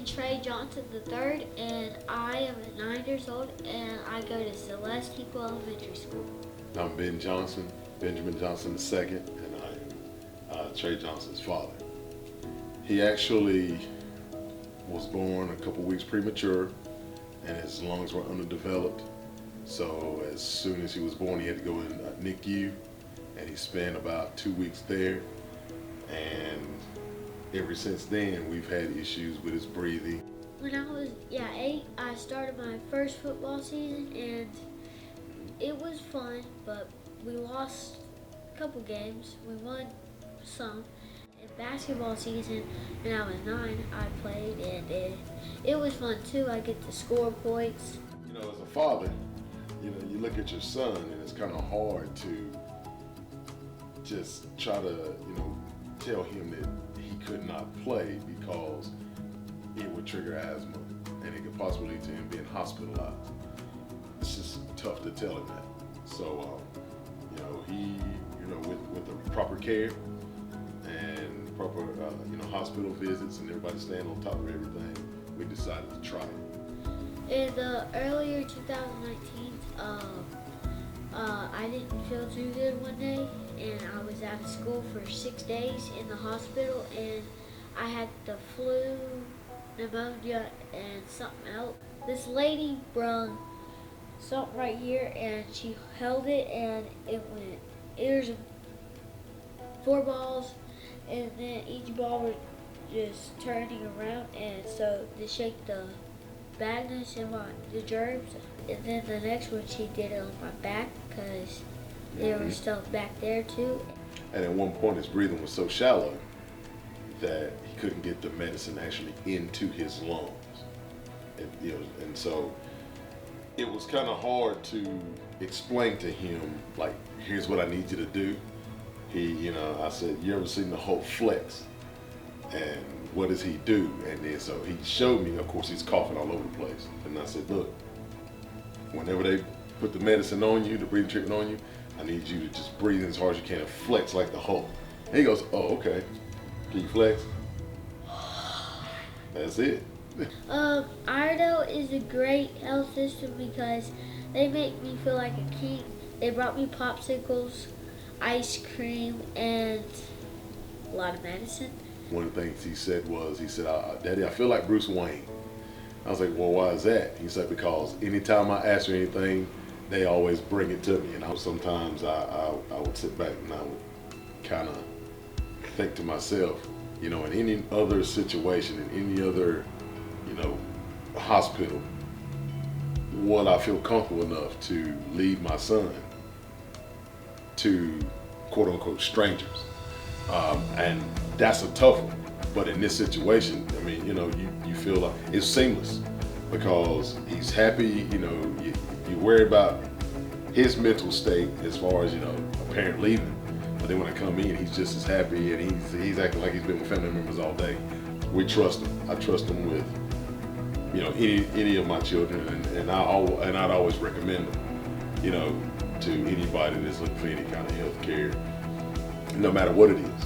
Trae Johnson III, and I am 9 years old, and I go to Celeste Equal Elementary School. I'm Ben Johnson, Benjamin Johnson II, and I am Trae Johnson's father. He actually was born a couple weeks premature, and his lungs were underdeveloped. So as soon as he was born, he had to go in NICU, and he spent about 2 weeks there. And ever since then, we've had issues with his breathing. When I was 8, I started my first football season, and it was fun, but we lost a couple games. We won some. In basketball season, when I was 9, I played, and it was fun too. I get to score points. You know, as a father, you look at your son, and it's kind of hard to just try to, tell him that he could not play because it would trigger asthma, and it could possibly lead to him being hospitalized. It's just tough to tell him that. So, he, with the proper care and proper, hospital visits and everybody staying on top of everything, we decided to try it. In the earlier 2019, I didn't feel too good one day, and I was out of school for 6 days in the hospital, and I had the flu, pneumonia, and something else. This lady brung something right here, and she held it, and there's 4 balls, and then each ball was just turning around, and so to shake the badness and the germs. And then the next one, she did it on my back because there was stuff back there too. And at one point, his breathing was so shallow that he couldn't get the medicine actually into his lungs. And so it was kind of hard to explain to him, like, here's what I need you to do. I said, you ever seen the Hulk flex? And what does he do? And then so he showed me, of course, he's coughing all over the place. And I said, look, whenever they put the medicine on you, the breathing treatment on you, I need you to just breathe in as hard as you can and flex like the Hulk. And he goes, oh, okay. Can you flex? That's it. Iredell is a great health system because they make me feel like a king. They brought me popsicles, ice cream, and a lot of medicine. One of the things he said, Daddy, I feel like Bruce Wayne. I was like, well, why is that? He said, because anytime I ask for anything, they always bring it to me. And sometimes I would sit back and I would kind of think to myself, in any other situation, in any other, hospital, would I feel comfortable enough to leave my son to quote unquote strangers? And that's a tough one. But in this situation, you feel like it's seamless because he's happy. You worry about his mental state as far as, a parent leaving. But then when I come in, he's just as happy, and he's acting like he's been with family members all day. We trust him. I trust him with, any of my children, and I'd always recommend them, to anybody that's looking for any kind of health care, no matter what it is.